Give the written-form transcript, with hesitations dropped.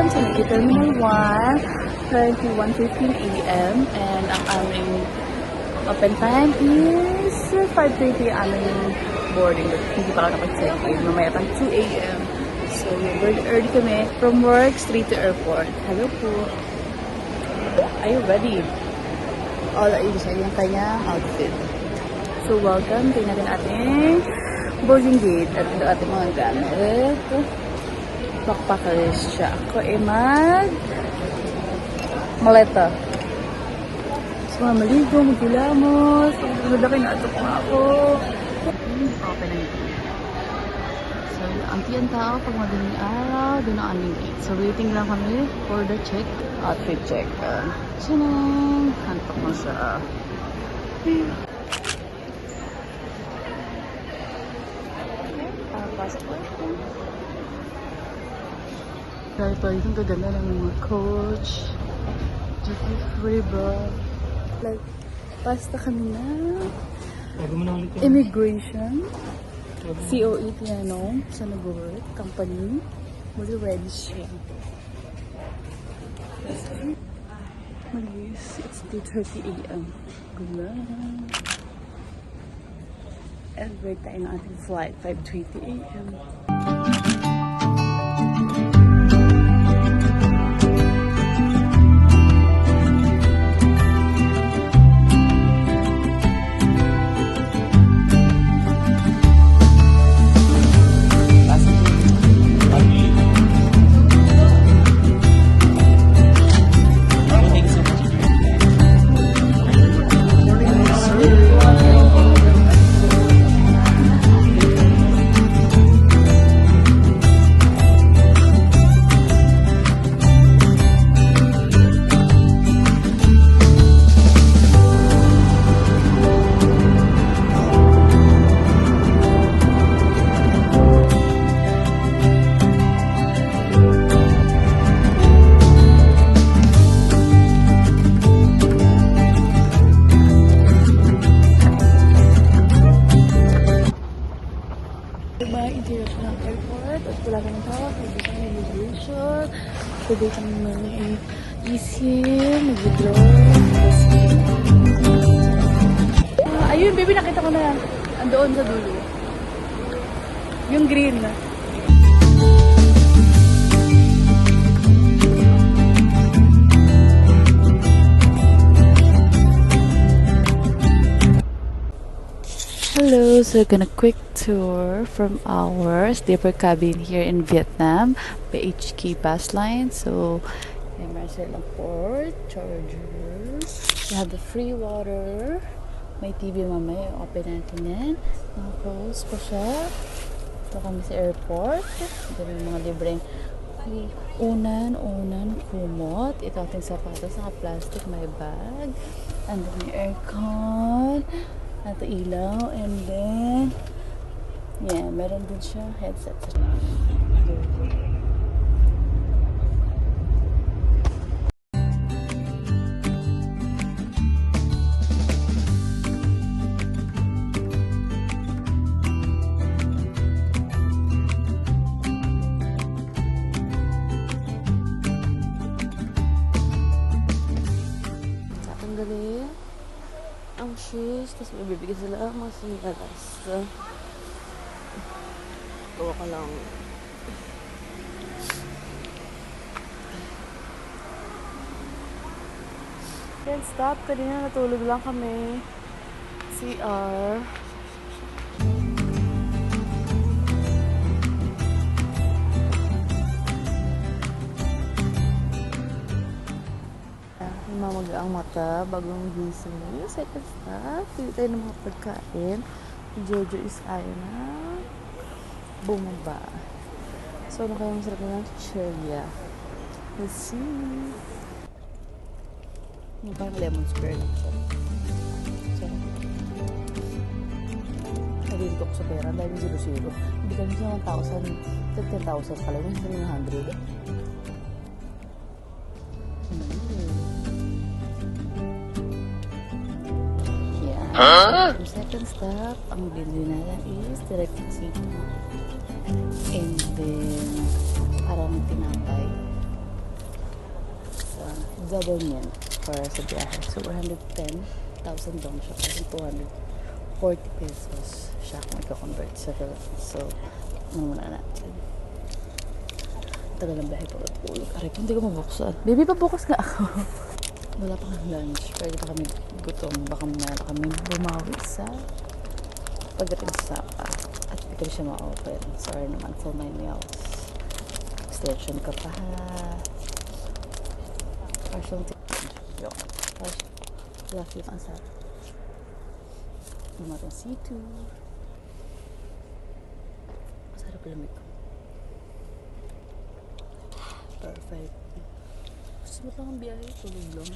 sa Navy Terminal 1. Currently 1:15 a.m. and ang aming open time is 5:30 ang aming boarding. But hindi pa ako nakapag-check-in. Mamaya pang 2 a.m. So, very early kami. From work, straight to airport. Hello po. Are you ready? All ayun siya yung kanyang outfit. So, welcome. Tingnan natin ating boarding gate at ito ating mga gamit. Backpackers siya. Ako ay maleta. So, maligo, magkilamos. Magdaki na ito pa ako. Open ang gate. So, ang tiyang tao pag madaling araw, doon ang aming gate. So, waiting lang kami for the outfit check. Tsinang! Hantok mo sa passport. Dahil pa itong gaganda ng mga coach. Duty free bro. Like, basta kami na immigration. COE tinanong sa nag-work company. Muli ready siya. Malis, it's 2:30 a.m. Good luck. And break tayo ng ating flight, 5:20 a.m. International Airport at wala ka ng tawag, pwede kang immigration, pwede kang mag-eSIM, mag-withdraw, ayun baby, nakita ko na andoon sa dulo yung green. Hello, so gonna quick tour from our sleeper cabin here in Vietnam by HK Bus Line. So, Marcelo Port, chargers. You have the free water. May TV mamaya, open natin yan. Naka-close pa siya. Ito kami sa airport. Ito yung mga libreng unan, kumot. Ito ating sapatos, naka-plastic, may bag. And then may aircon. Ito ilaw, and then yeah, meron din siya headset. Tatanggalin ang shoes, tapos bibigyan sila ang mga sinalas. Gawa ka lang. Can't stop. Kanina natulog lang kami. CR. Mamaga ang mata bagong gising mo. Yung second stop, pili tayo ng mga pagkain. Jojo is ayaw na bumaba. So, ano kaya masarap na ng chichirya? Let's see. Parang lemon square lang siya. So, nalilito ko sa pera dahil 0-0. Hindi kami sa 1,000, 10,000 pala. 100. Yung second stop, ang bili na lang is direct exit. And then, parang tinapay. double niyan para sa biyahe. So, 110,000 dong siya. Kasi 240 pesos siya kung i-convert sa Philippines. So, ano muna natin. Tagal ng biyahe pa matulog. Aray, hindi ko mabuksan. Baby, pabukas nga ako. Wala pa kami lunch. Pwede pa kami gutom. Baka meron kami bumawi sa pagdating sa Sapa. At hindi ko siya ma-open. Sorry naman for my meals. Extension ka pa ha. Partial yun. Love you ang sarap. Lumatang C2. Masarap lamig ko. Perfect. Gusto mo lang ang biyahe. Tulog lang.